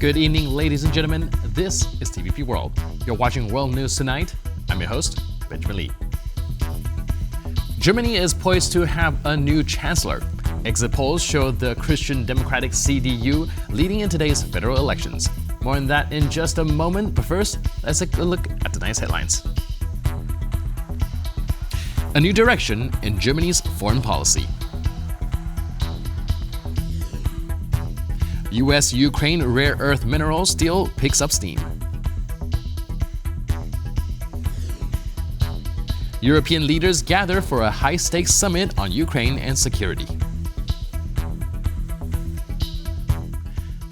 Good evening, ladies and gentlemen. This is TVP World. You're watching World News Tonight. I'm your host, Benjamin Lee. Germany is poised to have a new chancellor. Exit polls show the Christian Democratic CDU leading in today's federal elections. More on that in just a moment, but first, let's take a look at tonight's headlines. A new direction in Germany's foreign policy. US-Ukraine rare earth mineral deal picks up steam. European leaders gather for a high-stakes summit on Ukraine and security.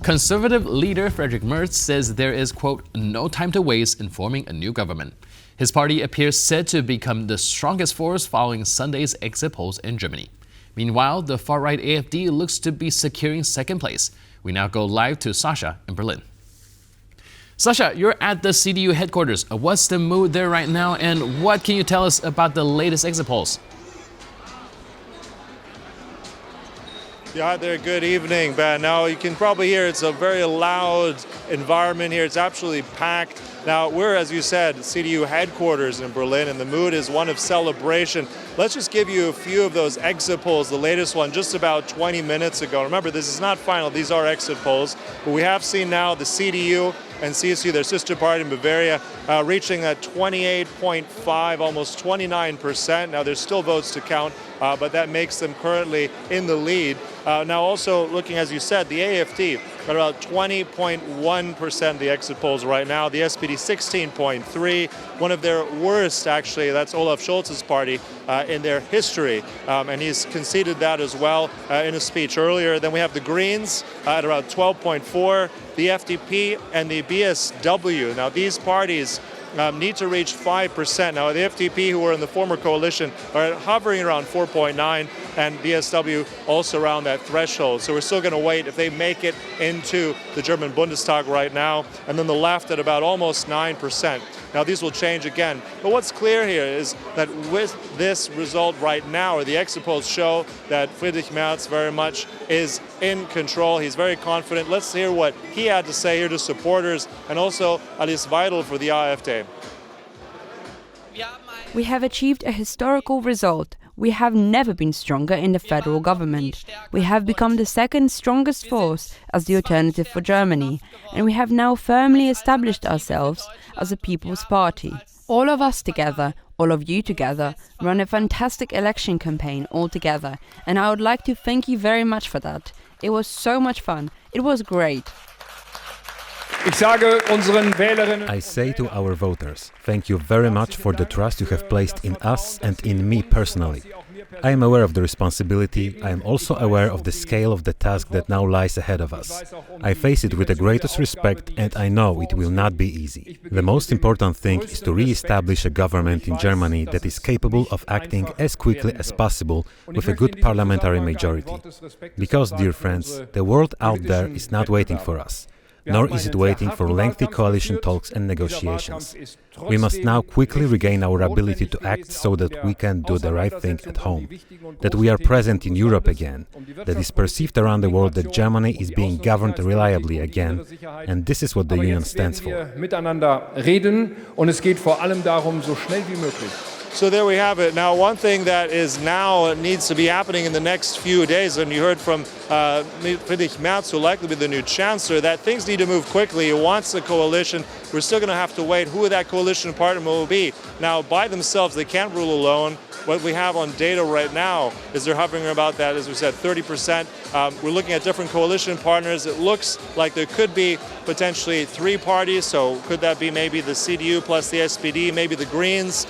Conservative leader Friedrich Merz says there is, quote, no time to waste in forming a new government. His party appears set to become the strongest force following Sunday's exit polls in Germany. Meanwhile, the far-right AfD looks to be securing second place. We now go live to Sasha in Berlin. Sasha, you're at the CDU headquarters. What's the mood there right now, and what can you tell us about the latest exit polls? Yeah, there. Good evening, Ben. Now, you can probably hear it's a very loud environment here. It's absolutely packed. Now, we're, as you said, CDU headquarters in Berlin, and the mood is one of celebration. Let's just give you a few of those exit polls. The latest one just about 20 minutes ago. Remember, this is not final. These are exit polls. But we have seen now the CDU and CSU, their sister party in Bavaria, reaching a 28.5, almost 29%. Now, there's still votes to count, but that makes them currently in the lead. Now, also looking, as you said, the AfD at about 20.1% of the exit polls right now. The SPD 16.3, one of their worst, actually. That's Olaf Scholz's party in their history, and he's conceded that as well in a speech earlier. Then we have the Greens at about 12.4, the FDP and the BSW. Now, these parties need to reach 5%. Now, the FDP, who were in the former coalition, are hovering around 4.9, and BSW also around that threshold. So we're still going to wait if they make it into the German Bundestag right now. And then the left at about almost 9%. Now, these will change again. But what's clear here is that with this result right now, or the exit polls show that Friedrich Merz very much is in control. He's very confident. Let's hear what he had to say here to supporters, and also Alice Weidel for the AfD. We have achieved a historical result. We have never been stronger in the federal government. We have become the second strongest force as the alternative for Germany, and we have now firmly established ourselves as a people's party. All of us together, all of you together, run a fantastic election campaign all together, and I would like to thank you very much for that. It was so much fun. It was great. I say to our voters, thank you very much for the trust you have placed in us and in me personally. I am aware of the responsibility. I am also aware of the scale of the task that now lies ahead of us. I face it with the greatest respect, and I know it will not be easy. The most important thing is to re-establish a government in Germany that is capable of acting as quickly as possible with a good parliamentary majority. Because, dear friends, the world out there is not waiting for us, nor is it waiting for lengthy coalition talks and negotiations. We must now quickly regain our ability to act so that we can do the right thing at home, that we are present in Europe again, that is perceived around the world that Germany is being governed reliably again, and this is what the Union stands for. So there we have it. Now, one thing that is now needs to be happening in the next few days, and you heard from Friedrich Merz, who will likely be the new chancellor, that things need to move quickly. He wants a coalition. We're still going to have to wait who that coalition partner will be. Now, by themselves, they can't rule alone. What we have on data right now is they're hovering about that, as we said, 30%. We're looking at different coalition partners. It looks like there could be potentially three parties. So could that be maybe the CDU plus the SPD, maybe the Greens?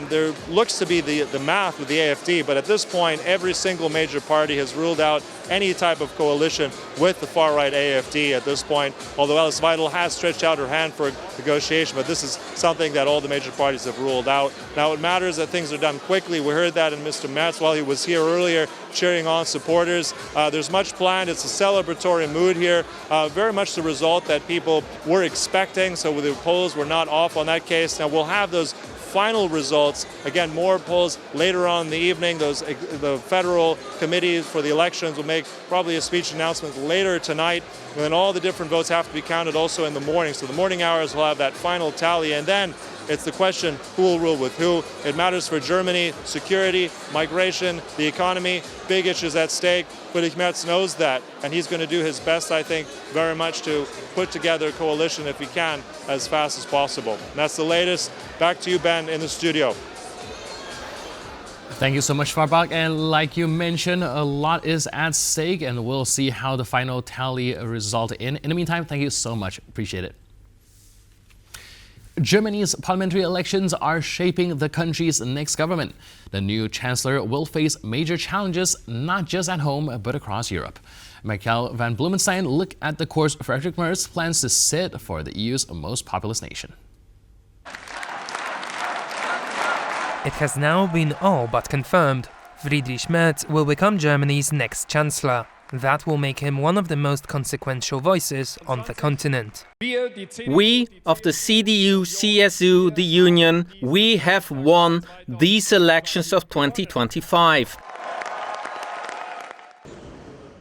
There looks to be the math with the AfD, but at this point, every single major party has ruled out any type of coalition with the far-right AfD at this point, although Alice Weidel has stretched out her hand for negotiation, but this is something that all the major parties have ruled out. Now, it matters that things are done quickly. We heard that in Mr. Merz while he was here earlier, cheering on supporters. There's much planned. It's a celebratory mood here, very much the result that people were expecting, so the polls were not off on that case. Now, we'll have those final results, again, more polls later on in the evening. The federal committees for the elections will make probably a speech announcement later tonight. And then all the different votes have to be counted also in the morning. So the morning hours will have that final tally. And then it's the question, who will rule with who? It matters for Germany, security, migration, the economy, big issues at stake. Friedrich Merz knows that, and he's going to do his best, I think, very much to put together a coalition, if he can, as fast as possible. And that's the latest. Back to you, Ben, in the studio. Thank you so much, Farbach. And like you mentioned, a lot is at stake, and we'll see how the final tally result in. In the meantime, thank you so much. Appreciate it. Germany's parliamentary elections are shaping the country's next government. The new chancellor will face major challenges, not just at home, but across Europe. Michiel van Blommestein looked at the course Friedrich Merz plans to set for the EU's most populous nation. It has now been all but confirmed. Friedrich Merz will become Germany's next chancellor. That will make him one of the most consequential voices on the continent. We of the CDU-CSU, the Union, we have won these elections of 2025.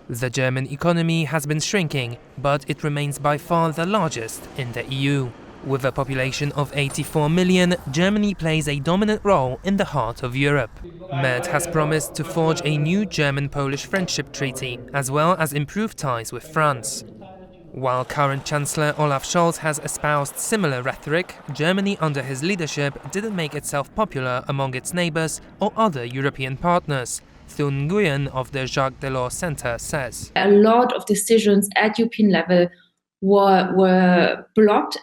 The German economy has been shrinking, but it remains by far the largest in the EU. With a population of 84 million, Germany plays a dominant role in the heart of Europe. Merz has promised to forge a new German-Polish friendship treaty, as well as improve ties with France. While current Chancellor Olaf Scholz has espoused similar rhetoric, Germany under his leadership didn't make itself popular among its neighbours or other European partners. Thun Nguyen of the Jacques Delors Centre says. A lot of decisions at European level were blocked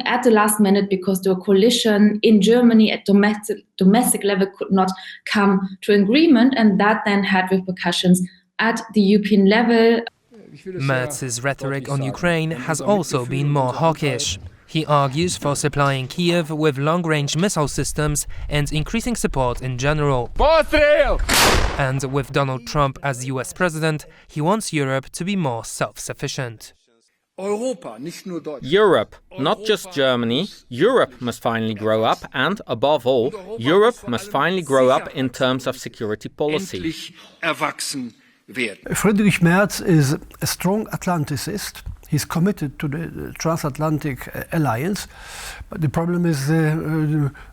at the last minute because the coalition in Germany at domestic level could not come to agreement, and that then had repercussions at the European level. Merz's rhetoric on Ukraine has also been more hawkish. He argues for supplying Kiev with long-range missile systems and increasing support in general. And with Donald Trump as US president, he wants Europe to be more self-sufficient. Europe, not just Germany, Europe must finally grow up, and above all, Europe must finally grow up in terms of security policy. Friedrich Merz is a strong Atlanticist. He's committed to the transatlantic alliance, but the problem is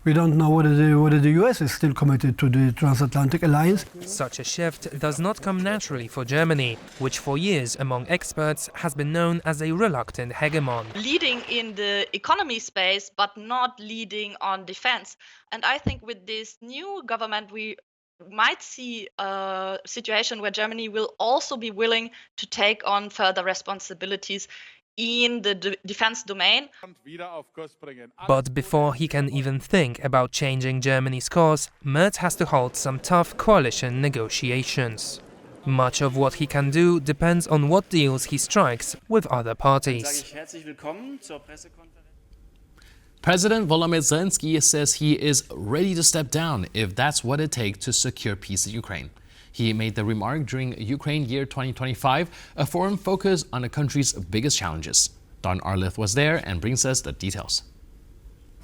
we don't know whether the US is still committed to the transatlantic alliance. Such a shift does not come naturally for Germany, which for years among experts has been known as a reluctant hegemon. Leading in the economy space, but not leading on defense. And I think with this new government, we might see a situation where Germany will also be willing to take on further responsibilities in the defense domain. But before he can even think about changing Germany's course, Merz has to hold some tough coalition negotiations. Much of what he can do depends on what deals he strikes with other parties. President Volodymyr Zelenskyy says he is ready to step down if that's what it takes to secure peace in Ukraine. He made the remark during Ukraine Year 2025, a forum focused on the country's biggest challenges. Don Arlith was there and brings us the details.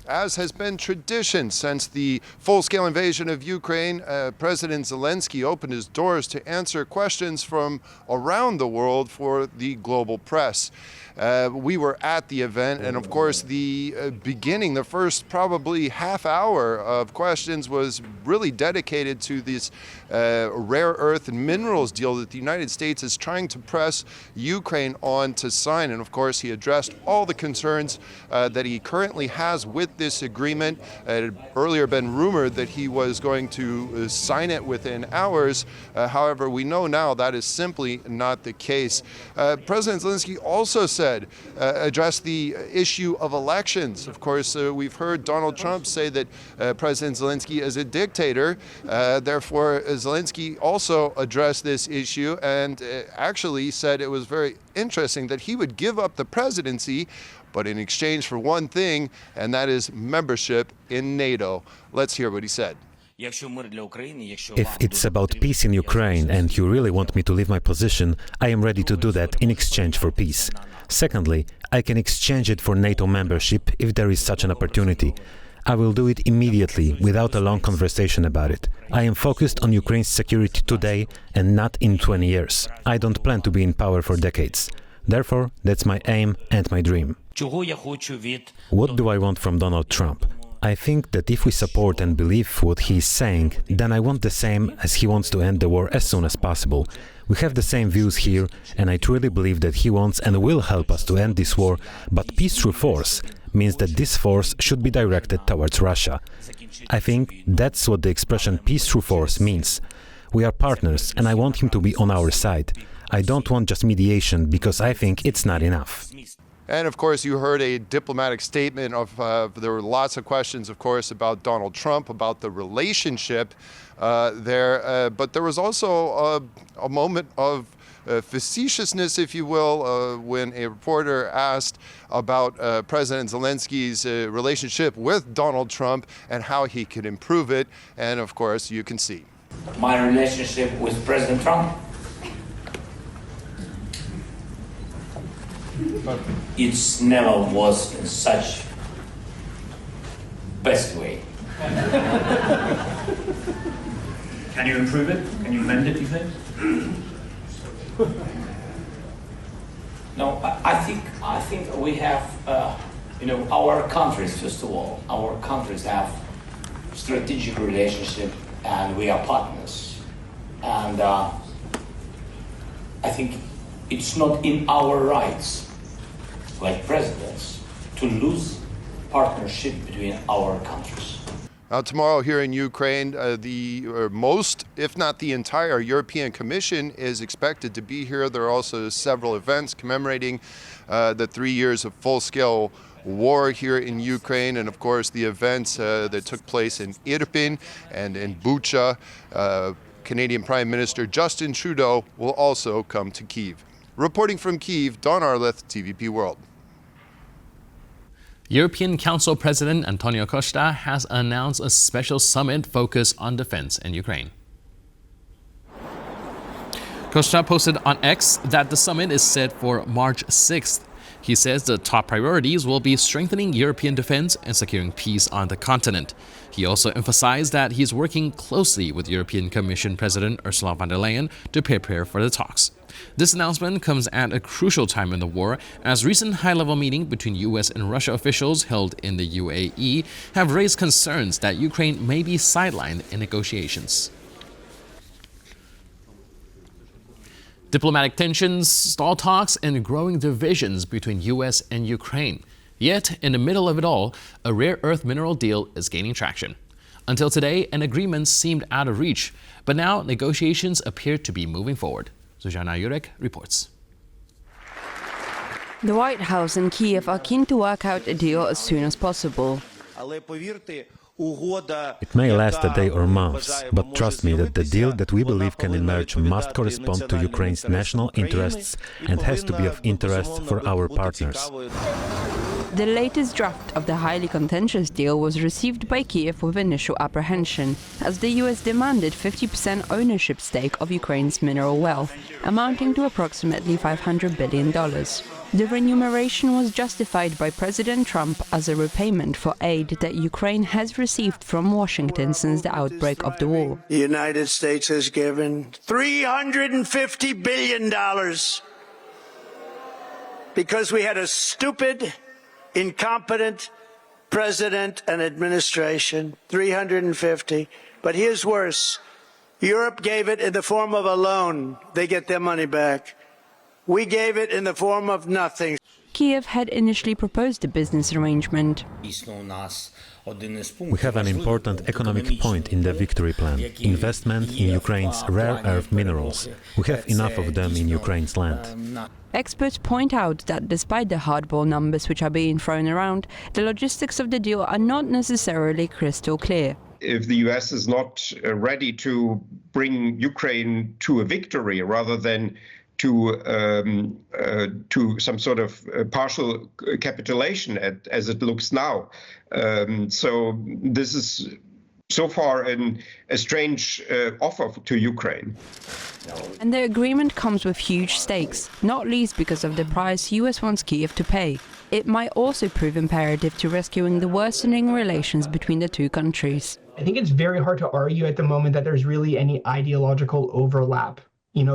As has been tradition since the full-scale invasion of Ukraine, President Zelenskyy opened his doors to answer questions from around the world for the global press. We were at the event, and of course the beginning, the first probably half hour of questions was really dedicated to this rare earth and minerals deal that the United States is trying to press Ukraine on to sign. And of course he addressed all the concerns that he currently has with this agreement. It had earlier been rumored that he was going to sign it within hours. However, we know now that is simply not the case. President Zelenskyy also said, addressed the issue of elections. Of course, we've heard Donald Trump say that President Zelenskyy is a dictator. Therefore, Zelenskyy also addressed this issue and actually said it was very interesting that he would give up the presidency, but in exchange for one thing, and that is membership in NATO. Let's hear what he said. If it's about peace in Ukraine and you really want me to leave my position, I am ready to do that in exchange for peace. Secondly, I can exchange it for NATO membership if there is such an opportunity. I will do it immediately, without a long conversation about it. I am focused on Ukraine's security today and not in 20 years. I don't plan to be in power for decades. Therefore, that's my aim and my dream. What do I want from Donald Trump? I think that if we support and believe what he is saying, then I want the same as he wants to end the war as soon as possible. We have the same views here, and I truly believe that he wants and will help us to end this war, but peace through force means that this force should be directed towards Russia. I think that's what the expression peace through force means. We are partners, and I want him to be on our side. I don't want just mediation, because I think it's not enough. And of course, you heard a diplomatic statement of, there were lots of questions, of course, about Donald Trump, about the relationship there. But there was also a moment of facetiousness, if you will, when a reporter asked about President Zelensky's relationship with Donald Trump and how he could improve it. And of course, you can see. My relationship with President Trump? It's never was in such best way. Can you improve it? Can you mend it, you think? No, I think we have, our countries, first of all, our countries have strategic relationship and we are partners. And I think it's not in our rights, like presidents, to lose partnership between our countries. Now, tomorrow here in Ukraine, most, if not the entire European Commission is expected to be here. There are also several events commemorating the 3 years of full-scale war here in Ukraine, and of course the events that took place in Irpin and in Bucha. Canadian Prime Minister Justin Trudeau will also come to Kyiv. Reporting from Kyiv, Don Arleth, TVP World. European Council President Antonio Costa has announced a special summit focused on defense in Ukraine. Costa posted on X that the summit is set for March 6th. He says the top priorities will be strengthening European defense and securing peace on the continent. He also emphasized that he's working closely with European Commission President Ursula von der Leyen to prepare for the talks. This announcement comes at a crucial time in the war, as recent high-level meetings between US and Russia officials held in the UAE have raised concerns that Ukraine may be sidelined in negotiations. Diplomatic tensions, stall talks, and growing divisions between US and Ukraine. Yet, in the middle of it all, a rare earth mineral deal is gaining traction. Until today, an agreement seemed out of reach, but now negotiations appear to be moving forward. Zuzana Jurek reports. The White House and Kyiv are keen to work out a deal as soon as possible. It may last a day or months, but trust me that the deal that we believe can emerge must correspond to Ukraine's national interests and has to be of interest for our partners. The latest draft of the highly contentious deal was received by Kyiv with initial apprehension, as the US demanded 50% ownership stake of Ukraine's mineral wealth, amounting to approximately $500 billion. The remuneration was justified by President Trump as a repayment for aid that Ukraine has received from Washington since the outbreak of the war. The United States has given $350 billion because we had a stupid, incompetent president and administration. 350. But here's worse. Europe gave it in the form of a loan. They get their money back. We gave it in the form of nothing. Kyiv had initially proposed a business arrangement. We have an important economic point in the victory plan: investment in Ukraine's rare earth minerals. We have enough of them in Ukraine's land. Experts point out that despite the hardball numbers which are being thrown around, the logistics of the deal are not necessarily crystal clear. If the US is not ready to bring Ukraine to a victory rather than to some sort of partial capitulation as it looks now. So this is so far a strange offer to Ukraine. And the agreement comes with huge stakes, not least because of the price US wants Kyiv to pay. It might also prove imperative to rescuing the worsening relations between the two countries. I think it's very hard to argue at the moment that there's really any ideological overlap,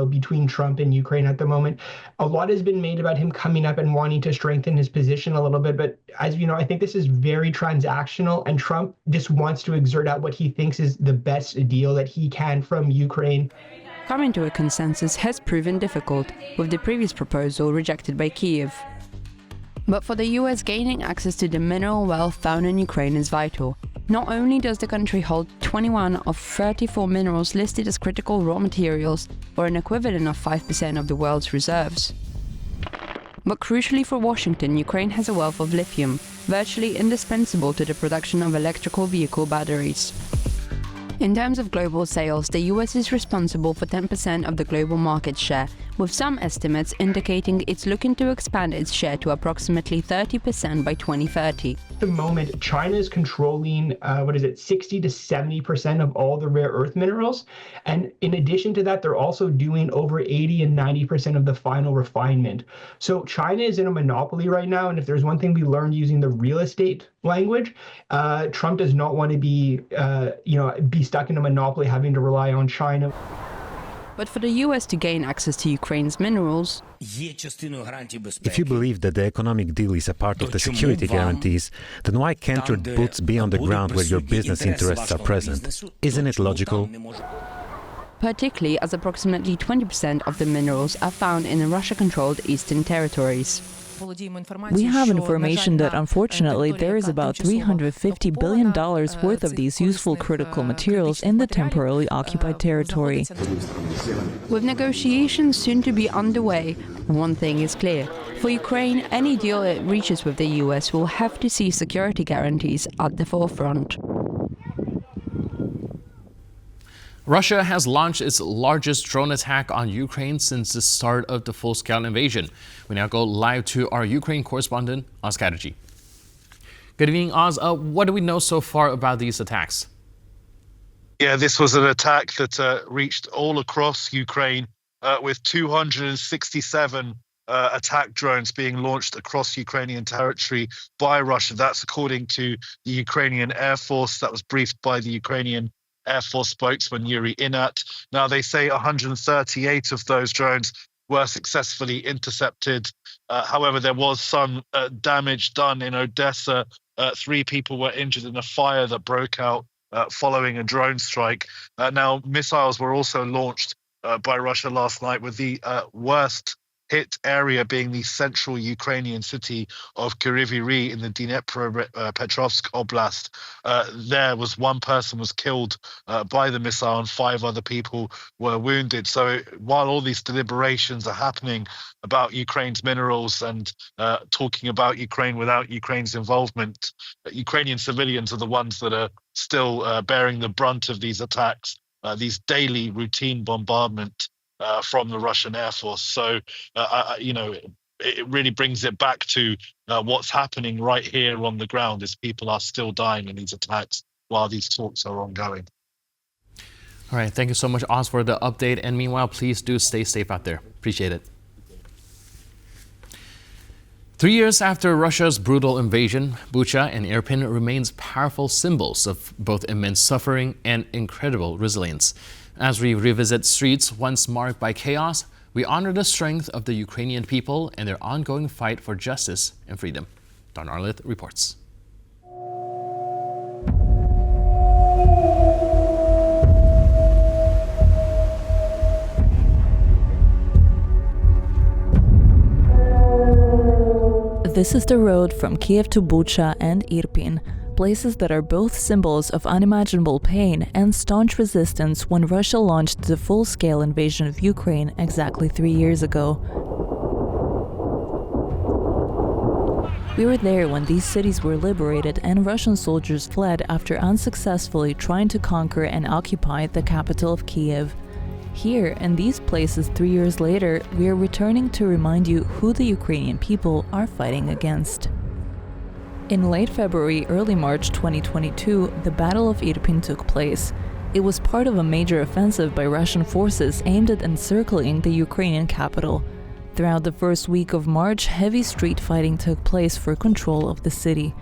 between Trump and Ukraine at the moment. A lot has been made about him coming up and wanting to strengthen his position a little bit, but as you know, I think this is very transactional, and Trump just wants to exert out what he thinks is the best deal that he can from Ukraine. Coming to a consensus has proven difficult, with the previous proposal rejected by Kyiv. But for the US, gaining access to the mineral wealth found in Ukraine is vital. Not only does the country hold 21 of 34 minerals listed as critical raw materials, or an equivalent of 5% of the world's reserves. But crucially for Washington, Ukraine has a wealth of lithium, virtually indispensable to the production of electrical vehicle batteries. In terms of global sales, the US is responsible for 10% of the global market share, with some estimates indicating it's looking to expand its share to approximately 30% by 2030. At the moment, China is controlling, 60 to 70% of all the rare earth minerals. And in addition to that, they're also doing over 80 and 90% of the final refinement. So China is in a monopoly right now. And if there's one thing we learned using the real estate language, Trump does not want to be stuck in a monopoly having to rely on China. But for the US to gain access to Ukraine's minerals, if you believe that the economic deal is a part of the security guarantees, then why can't your boots be on the ground where your business interests are present? Isn't it logical? Particularly as approximately 20% of the minerals are found in the Russia-controlled eastern territories. We have information that unfortunately there is about $350 billion worth of these useful critical materials in the temporarily occupied territory. With negotiations soon to be underway, one thing is clear. For Ukraine, any deal it reaches with the US will have to see security guarantees at the forefront. Russia has launched its largest drone attack on Ukraine since the start of the full-scale invasion. We now go live to our Ukraine correspondent, Oz Chatterjee. Good evening, Oz. What do we know so far about these attacks? Yeah, this was an attack that reached all across Ukraine with 267 attack drones being launched across Ukrainian territory by Russia. That's according to the Ukrainian Air Force. That was briefed by the Ukrainian Air Force spokesman Yuri Inat. Now, they say 138 of those drones were successfully intercepted. However, there was some damage done in Odessa. 3 people were injured in a fire that broke out following a drone strike. Now, missiles were also launched by Russia last night, with the worst hit area being the central Ukrainian city of Kryvyi in the Dnipropetrovsk Oblast. There was 1 person was killed by the missile and 5 other people were wounded. So while all these deliberations are happening about Ukraine's minerals and talking about Ukraine without Ukraine's involvement, Ukrainian civilians are the ones that are still bearing the brunt of these attacks, these daily routine bombardment from the Russian Air Force. So, it really brings it back to what's happening right here on the ground, as people are still dying in these attacks while these talks are ongoing. All right. Thank you so much, Oz, for the update. And meanwhile, please do stay safe out there. Appreciate it. 3 years after Russia's brutal invasion, Bucha and Irpin remains powerful symbols of both immense suffering and incredible resilience. As we revisit streets once marked by chaos, we honor the strength of the Ukrainian people and their ongoing fight for justice and freedom. Don Arlith reports. This is the road from Kiev to Bucha and Irpin, places that are both symbols of unimaginable pain and staunch resistance when Russia launched the full-scale invasion of Ukraine exactly 3 years ago. We were there when these cities were liberated and Russian soldiers fled after unsuccessfully trying to conquer and occupy the capital of Kiev. Here, in these places 3 years later, we are returning to remind you who the Ukrainian people are fighting against. In late February, early March 2022, the Battle of Irpin took place. It was part of a major offensive by Russian forces aimed at encircling the Ukrainian capital. Throughout the first week of March, heavy street fighting took place for control of the city.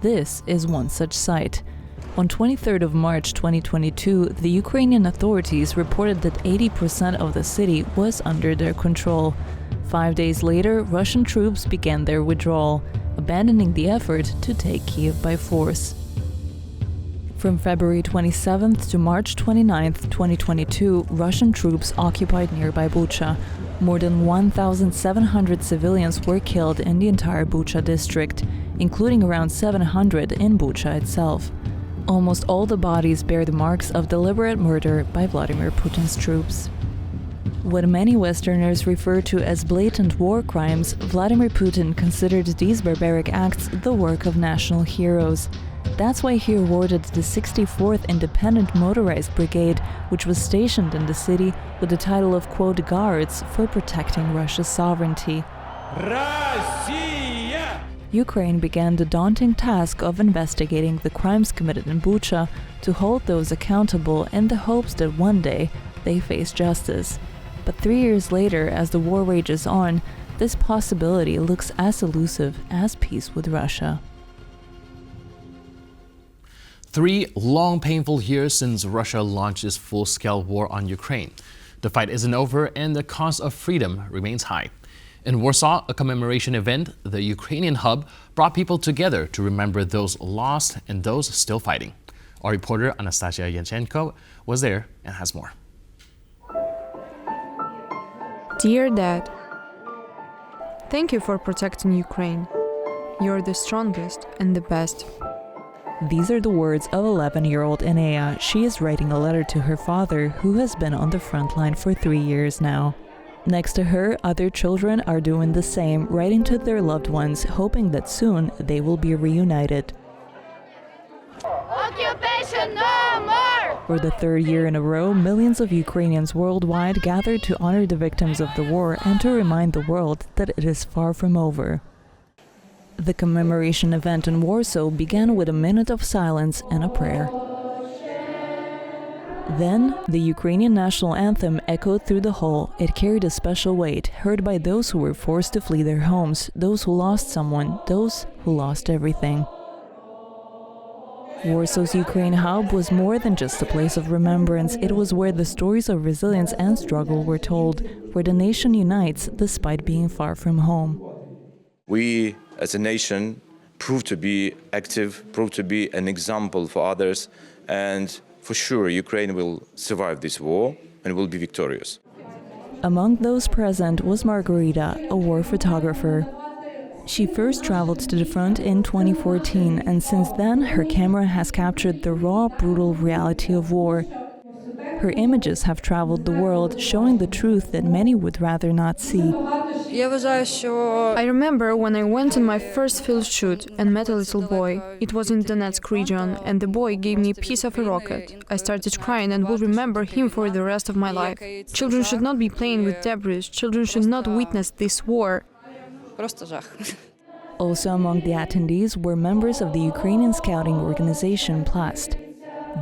This is one such site. On 23rd of March 2022, the Ukrainian authorities reported that 80% of the city was under their control. 5 days later, Russian troops began their withdrawal, abandoning the effort to take Kiev by force. From February 27th to March 29th, 2022, Russian troops occupied nearby Bucha. More than 1,700 civilians were killed in the entire Bucha district, including around 700 in Bucha itself. Almost all the bodies bear the marks of deliberate murder by Vladimir Putin's troops. What many Westerners refer to as blatant war crimes, Vladimir Putin considered these barbaric acts the work of national heroes. That's why he awarded the 64th Independent Motorized Brigade, which was stationed in the city, with the title of, quote, Guards for protecting Russia's sovereignty. Russia! Ukraine began the daunting task of investigating the crimes committed in Bucha to hold those accountable in the hopes that one day they face justice. But 3 years later, as the war rages on, this possibility looks as elusive as peace with Russia. 3 long, painful years since Russia launched its full-scale war on Ukraine. The fight isn't over and the cost of freedom remains high. In Warsaw, a commemoration event, the Ukrainian hub, brought people together to remember those lost and those still fighting. Our reporter Anastasia Yanchenko was there and has more. Dear Dad, thank you for protecting Ukraine. You're the strongest and the best. These are the words of 11-year-old Enea. She is writing a letter to her father, who has been on the front line for 3 years now. Next to her, other children are doing the same, writing to their loved ones, hoping that soon they will be reunited. Occupation no more! For the 3rd year in a row, millions of Ukrainians worldwide gathered to honor the victims of the war and to remind the world that it is far from over. The commemoration event in Warsaw began with a minute of silence and a prayer. Then, the Ukrainian national anthem echoed through the hall. It carried a special weight, heard by those who were forced to flee their homes, those who lost someone, those who lost everything. Warsaw's Ukraine hub was more than just a place of remembrance. It was where the stories of resilience and struggle were told, where the nation unites despite being far from home. We, as a nation, proved to be active, proved to be an example for others, and for sure Ukraine will survive this war and will be victorious. Among those present was Margarita, a war photographer. She first traveled to the front in 2014, and since then her camera has captured the raw, brutal reality of war. Her images have traveled the world, showing the truth that many would rather not see. I remember when I went on my first field shoot and met a little boy. It was in Donetsk region, and the boy gave me a piece of a rocket. I started crying and will remember him for the rest of my life. Children should not be playing with debris. Children should not witness this war. Also among the attendees were members of the Ukrainian scouting organization Plast.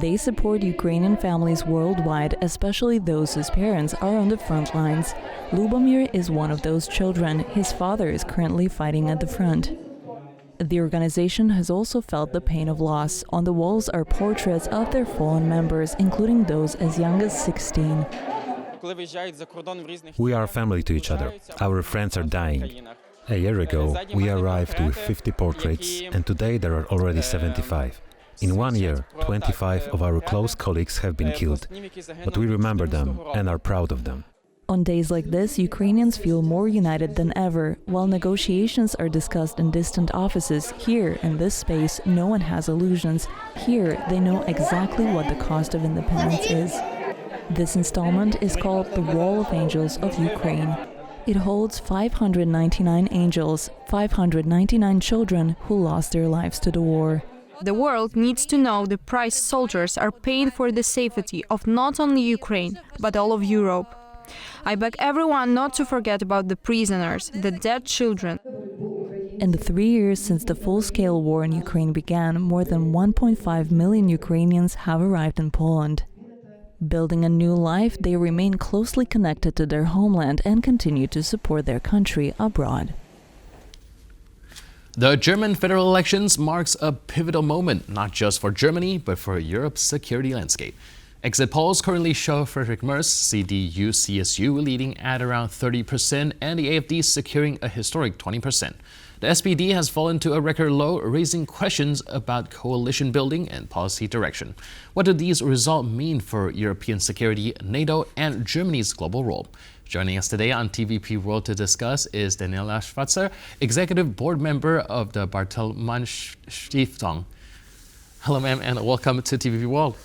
They support Ukrainian families worldwide, especially those whose parents are on the front lines. Lubomir is one of those children. His father is currently fighting at the front. The organization has also felt the pain of loss. On the walls are portraits of their fallen members, including those as young as 16. We are family to each other. Our friends are dying. A year ago, we arrived with 50 portraits, and today there are already 75. In 1 year, 25 of our close colleagues have been killed, but we remember them and are proud of them. On days like this, Ukrainians feel more united than ever. While negotiations are discussed in distant offices, here, in this space, no one has illusions. Here, they know exactly what the cost of independence is. This installment is called The Wall of Angels of Ukraine. It holds 599 angels, 599 children who lost their lives to the war. The world needs to know the price soldiers are paying for the safety of not only Ukraine, but all of Europe. I beg everyone not to forget about the prisoners, the dead children. In the 3 years since the full-scale war in Ukraine began, more than 1.5 million Ukrainians have arrived in Poland. Building a new life, they remain closely connected to their homeland and continue to support their country abroad. The German federal elections marks a pivotal moment, not just for Germany, but for Europe's security landscape. Exit polls currently show Friedrich Merz, CDU-CSU, leading at around 30% and the AfD securing a historic 20%. The SPD has fallen to a record low, raising questions about coalition building and policy direction. What do these results mean for European security, NATO, and Germany's global role? Joining us today on TVP World to discuss is Daniela Schwarzer, Executive Board Member of the Bertelsmann Stiftung. Hello, ma'am, and welcome to TVP World.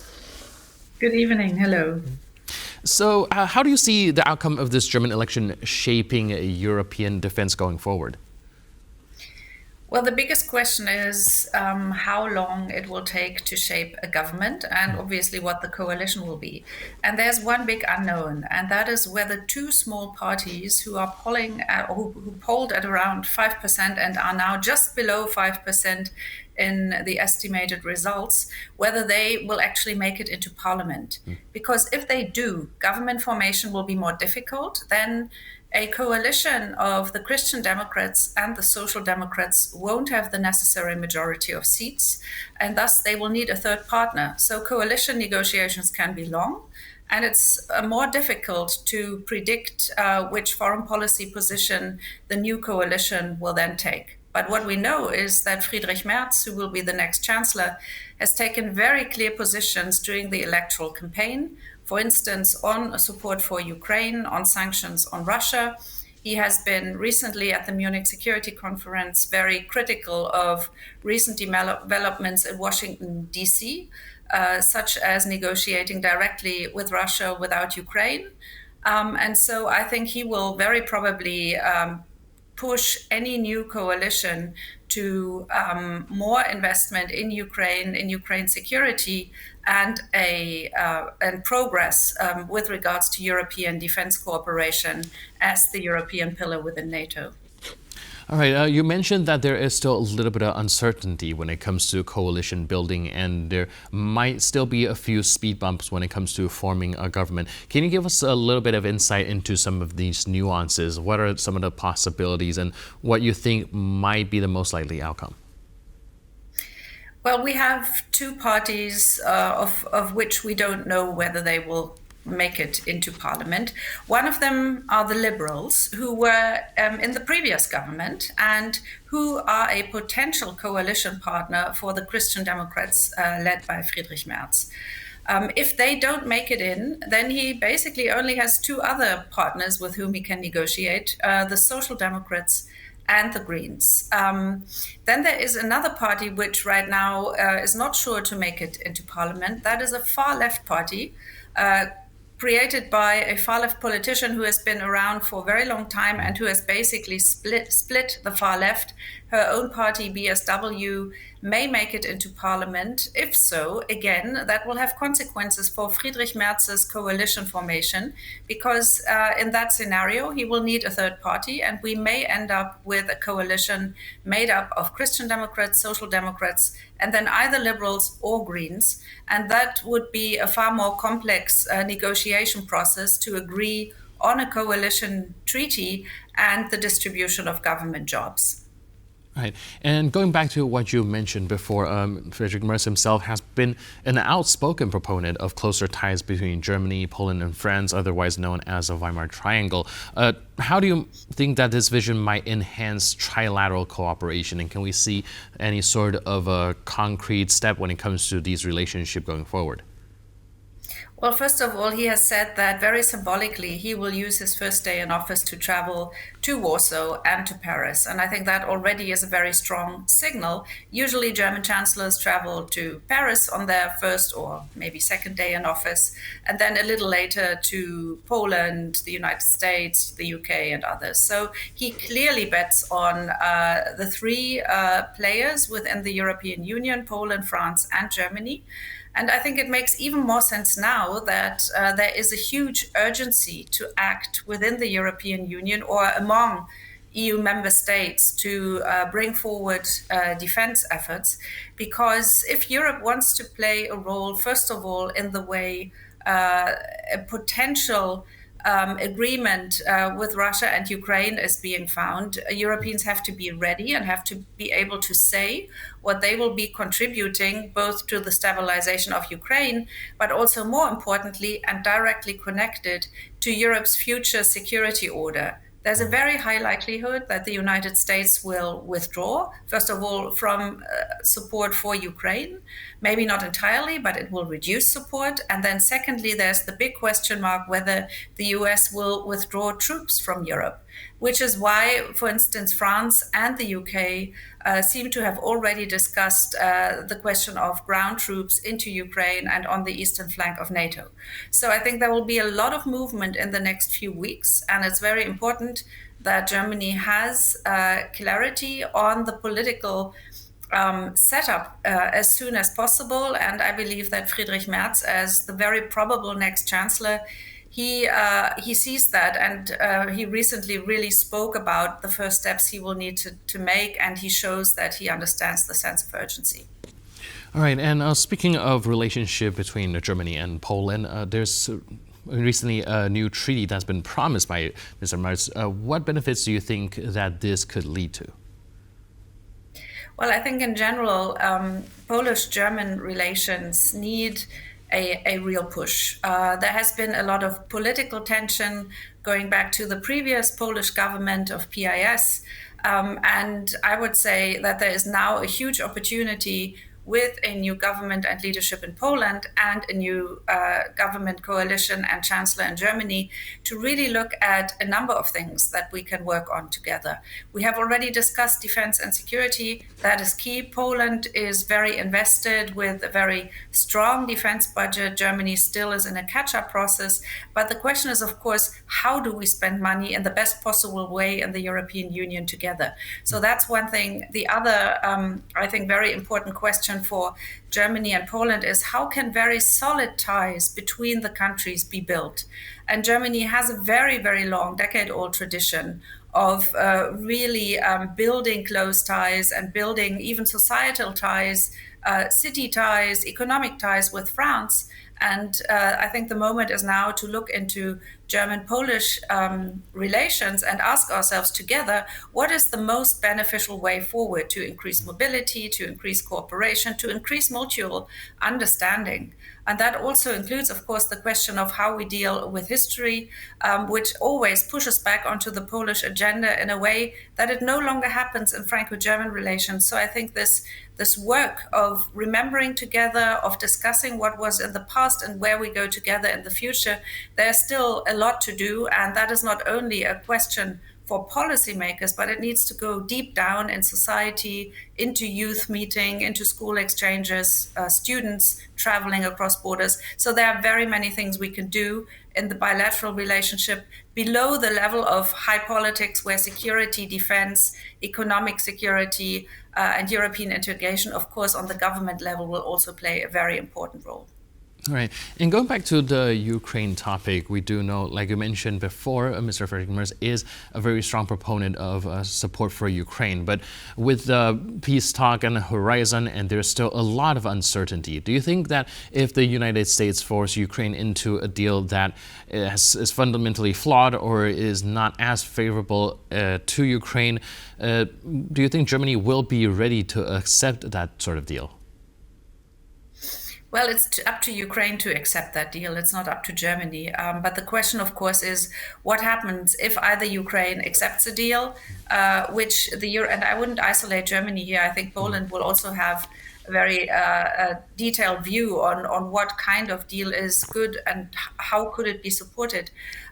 Good evening. Hello. So, how do you see the outcome of this German election shaping European defense going forward? Well, the biggest question is how long it will take to shape a government and obviously what the coalition will be. And there's one big unknown, and that is whether two small parties who are who polled at around 5% and are now just below 5% in the estimated results, whether they will actually make it into parliament. Because if they do, government formation will be more difficult. Then a coalition of the Christian Democrats and the Social Democrats won't have the necessary majority of seats, and thus they will need a third partner. So coalition negotiations can be long, and it's more difficult to predict which foreign policy position the new coalition will then take. But what we know is that Friedrich Merz, who will be the next chancellor, has taken very clear positions during the electoral campaign. For instance, on support for Ukraine, on sanctions on Russia. He has been recently at the Munich Security Conference very critical of recent developments in Washington, D.C., such as negotiating directly with Russia without Ukraine. And so I think he will very probably push any new coalition to more investment in Ukraine security, and progress with regards to European defense cooperation as the European pillar within NATO. All right, you mentioned that there is still a little bit of uncertainty when it comes to coalition building, and there might still be a few speed bumps when it comes to forming a government. Can you give us a little bit of insight into some of these nuances? What are some of the possibilities and what you think might be the most likely outcome? Well, we have two parties of which we don't know whether they will make it into parliament. One of them are the Liberals, who were in the previous government and who are a potential coalition partner for the Christian Democrats led by Friedrich Merz. If they don't make it in, then he basically only has two other partners with whom he can negotiate, the Social Democrats and the Greens. Then there is another party which right now is not sure to make it into parliament. That is a far-left party created by a far-left politician who has been around for a very long time and who has basically split the far left. Her own party, BSW, may make it into parliament. If so, again, that will have consequences for Friedrich Merz's coalition formation, because in that scenario, he will need a third party, and we may end up with a coalition made up of Christian Democrats, Social Democrats, and then either Liberals or Greens. And that would be a far more complex negotiation process to agree on a coalition treaty and the distribution of government jobs. Right. And going back to what you mentioned before, Friedrich Merz himself has been an outspoken proponent of closer ties between Germany, Poland, and France, otherwise known as the Weimar Triangle. How do you think that this vision might enhance trilateral cooperation? And can we see any sort of a concrete step when it comes to these relationships going forward? Well, first of all, he has said that very symbolically he will use his first day in office to travel to Warsaw and to Paris. And I think that already is a very strong signal. Usually German chancellors travel to Paris on their first or maybe second day in office, and then a little later to Poland, the United States, the UK, and others. So he clearly bets on the three players within the European Union, Poland, France, and Germany. And I think it makes even more sense now that there is a huge urgency to act within the European Union or among EU member states to bring forward defense efforts, because if Europe wants to play a role, first of all, in the way a potential agreement with Russia and Ukraine is being found, Europeans have to be ready and have to be able to say what they will be contributing both to the stabilization of Ukraine, but also more importantly and directly connected to Europe's future security order. There's a very high likelihood that the United States will withdraw, first of all, from support for Ukraine, maybe not entirely, but it will reduce support. And then secondly, there's the big question mark whether the US will withdraw troops from Europe, which is why, for instance, France and the UK seem to have already discussed the question of ground troops into Ukraine and on the eastern flank of NATO. So I think there will be a lot of movement in the next few weeks, and it's very important that Germany has clarity on the political setup as soon as possible. And I believe that Friedrich Merz, as the very probable next chancellor, he sees that, and he recently really spoke about the first steps he will need to make, and he shows that he understands the sense of urgency. All right, and speaking of relationship between Germany and Poland, there's recently a new treaty that's been promised by Mr. Merz. What benefits do you think that this could lead to? Well, I think in general, Polish-German relations need a real push. There has been a lot of political tension going back to the previous Polish government of PIS. And I would say that there is now a huge opportunity with a new government and leadership in Poland and a new government coalition and chancellor in Germany to really look at a number of things that we can work on together. We have already discussed defense and security. That is key. Poland is very invested with a very strong defense budget. Germany still is in a catch-up process. But the question is, of course, how do we spend money in the best possible way in the European Union together? So that's one thing. The other, I think, very important question for Germany and Poland is how can very solid ties between the countries be built? And Germany has a very, very long, decade-old tradition of really building close ties and building even societal ties, city ties, economic ties with France. And I think the moment is now to look into German-Polish relations and ask ourselves together, what is the most beneficial way forward to increase mobility, to increase cooperation, to increase mutual understanding? And that also includes, of course, the question of how we deal with history, which always pushes back onto the Polish agenda in a way that it no longer happens in Franco-German relations. So I think this work of remembering together, of discussing what was in the past and where we go together in the future, there's still a lot to do. And that is not only a question for policymakers, but it needs to go deep down in society, into youth meeting, into school exchanges, students traveling across borders. So there are very many things we can do in the bilateral relationship below the level of high politics, where security, defense, economic security, and European integration, of course, on the government level will also play a very important role. All right. And going back to the Ukraine topic, we do know, like you mentioned before, Mr. Friedrich Merz is a very strong proponent of support for Ukraine. But with the peace talk on the horizon, and there's still a lot of uncertainty, do you think that if the United States force Ukraine into a deal that is fundamentally flawed or is not as favorable to Ukraine, do you think Germany will be ready to accept that sort of deal? Well, it's up to Ukraine to accept that deal. It's not up to Germany. But the question, of course, is what happens if either Ukraine accepts a deal, which and I wouldn't isolate Germany here. I think Poland will also have a very detailed view on what kind of deal is good and how could it be supported.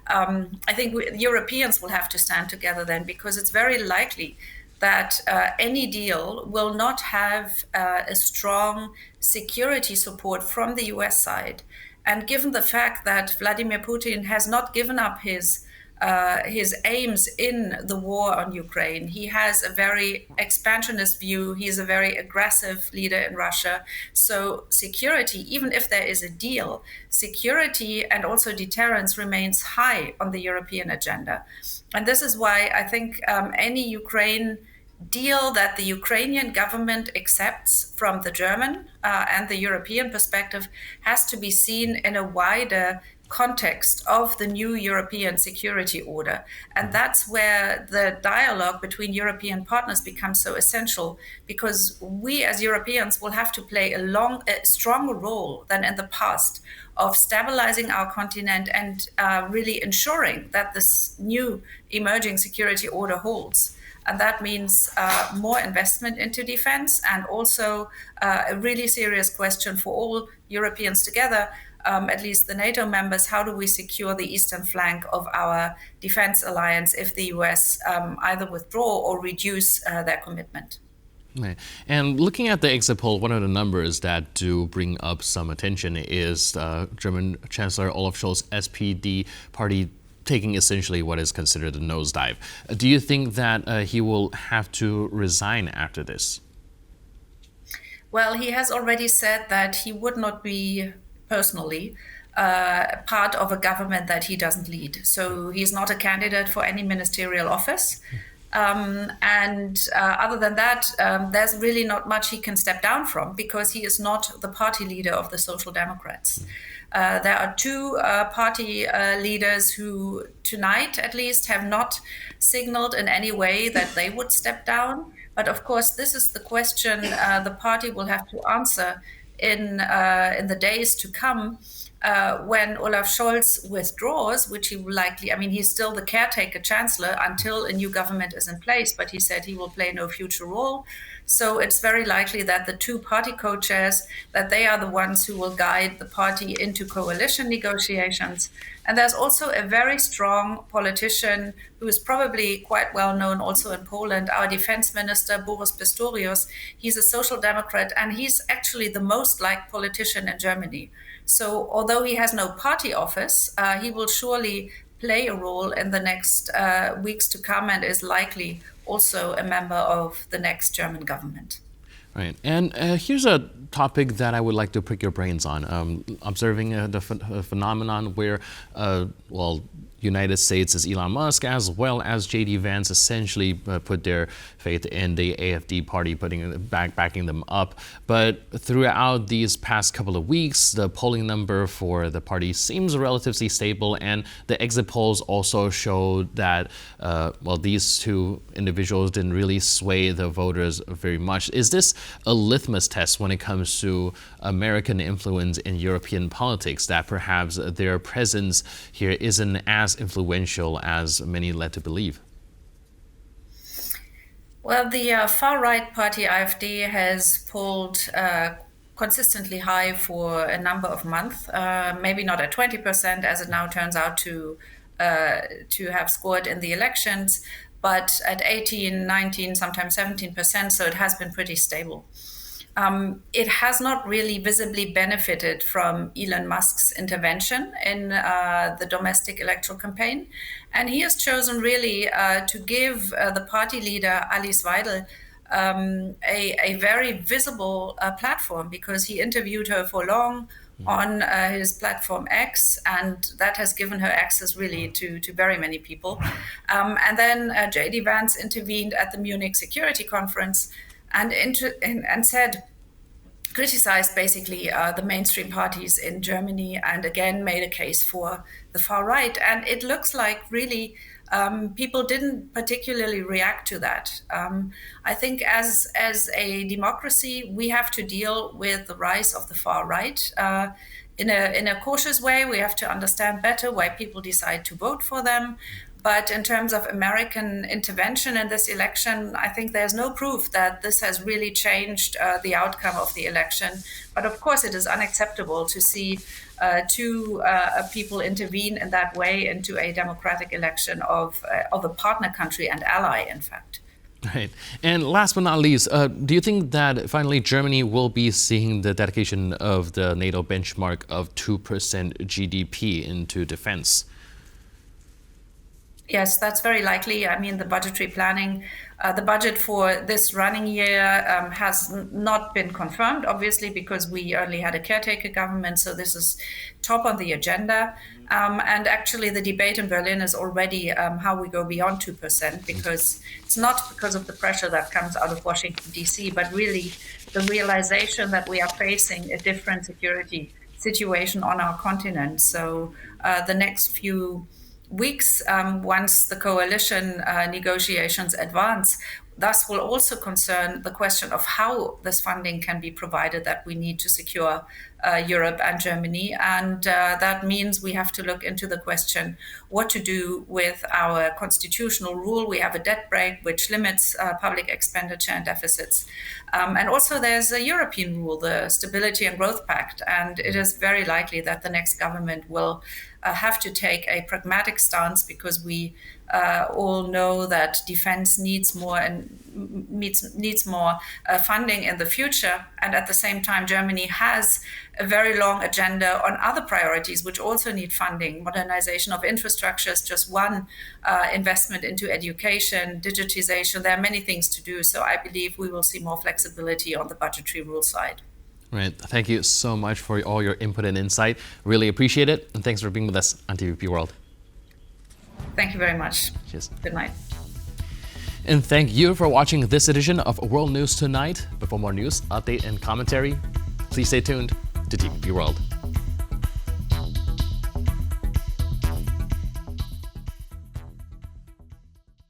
I think Europeans will have to stand together then, because it's very likely that any deal will not have a strong security support from the US side. And given the fact that Vladimir Putin has not given up his his aims in the war on Ukraine. He has a very expansionist view. He's a very aggressive leader in Russia. So security, even if there is a deal, security and also deterrence remains high on the European agenda. And this is why I think any Ukraine deal that the Ukrainian government accepts from the German and the European perspective has to be seen in a wider context of the new European security order. And that's where the dialogue between European partners becomes so essential, because we as Europeans will have to play a stronger role than in the past of stabilizing our continent and really ensuring that this new emerging security order holds. And that means more investment into defense, and also a really serious question for all Europeans together, at least the NATO members: how do we secure the eastern flank of our defense alliance if the US either withdraw or reduce their commitment? Right. And looking at the exit poll, one of the numbers that do bring up some attention is German Chancellor Olaf Scholz's SPD party taking essentially what is considered a nosedive. Do you think that he will have to resign after this? Well, he has already said that he would not be personally part of a government that he doesn't lead. So he's not a candidate for any ministerial office. Other than that, there's really not much he can step down from, because he is not the party leader of the Social Democrats. There are two party leaders who tonight at least have not signaled in any way that they would step down. But of course, this is the question the party will have to answer in the days to come. When Olaf Scholz withdraws, which he will likely, he's still the caretaker chancellor until a new government is in place, but he said he will play no future role. So it's very likely that the two party co-chairs, that they are the ones who will guide the party into coalition negotiations. And there's also a very strong politician who is probably quite well known also in Poland, our defense minister, Boris Pistorius. He's a social democrat, and he's actually the most liked politician in Germany. So although he has no party office, he will surely play a role in the next weeks to come, and is likely also a member of the next German government. Right. And here's a topic that I would like to pick your brains on. Observing the phenomenon where, United States' Elon Musk as well as J.D. Vance essentially put their faith in the AfD party, backing them up. But throughout these past couple of weeks, the polling number for the party seems relatively stable, and the exit polls also showed that these two individuals didn't really sway the voters very much. Is this a litmus test when it comes to American influence in European politics, that perhaps their presence here isn't as influential as many led to believe? Well, the far-right party AfD has polled consistently high for a number of months, maybe not at 20%, as it now turns out to have scored in the elections, but at 18, 19, sometimes 17%, so it has been pretty stable. It has not really visibly benefited from Elon Musk's intervention in the domestic electoral campaign. And he has chosen really to give the party leader, Alice Weidel, a very visible platform, because he interviewed her for long on his platform X, and that has given her access really to very many people. And then J.D. Vance intervened at the Munich Security Conference and criticized basically the mainstream parties in Germany, and again made a case for the far right. And it looks like really people didn't particularly react to that. I think as a democracy, we have to deal with the rise of the far right in a cautious way. We have to understand better why people decide to vote for them. But in terms of American intervention in this election, I think there's no proof that this has really changed the outcome of the election. But of course, it is unacceptable to see two people intervene in that way into a democratic election of a partner country and ally, in fact. Right. And last but not least, do you think that finally Germany will be seeing the dedication of the NATO benchmark of 2% GDP into defense? Yes, that's very likely. I mean, the budgetary planning, the budget for this running year has not been confirmed, obviously, because we only had a caretaker government. So this is top on the agenda. And actually, the debate in Berlin is already how we go beyond 2%, because it's not because of the pressure that comes out of Washington, D.C., but really the realization that we are facing a different security situation on our continent. So the next few weeks, once the coalition negotiations advance, thus will also concern the question of how this funding can be provided that we need to secure Europe and Germany. And that means we have to look into the question what to do with our constitutional rule. We have a debt brake which limits public expenditure and deficits. And also there's a European rule, the Stability and Growth Pact. And it is very likely that the next government will have to take a pragmatic stance, because we all know that defense needs more and needs more funding in the future. And at the same time, Germany has a very long agenda on other priorities which also need funding. Modernization of infrastructure is just one, investment into education, digitization. There are many things to do. So I believe we will see more flexibility on the budgetary rule side. Right. Thank you so much for all your input and insight. Really appreciate it. And thanks for being with us on TVP World. Thank you very much. Cheers. Good night. And thank you for watching this edition of World News Tonight. Before more news, update, and commentary, please stay tuned to TVP World.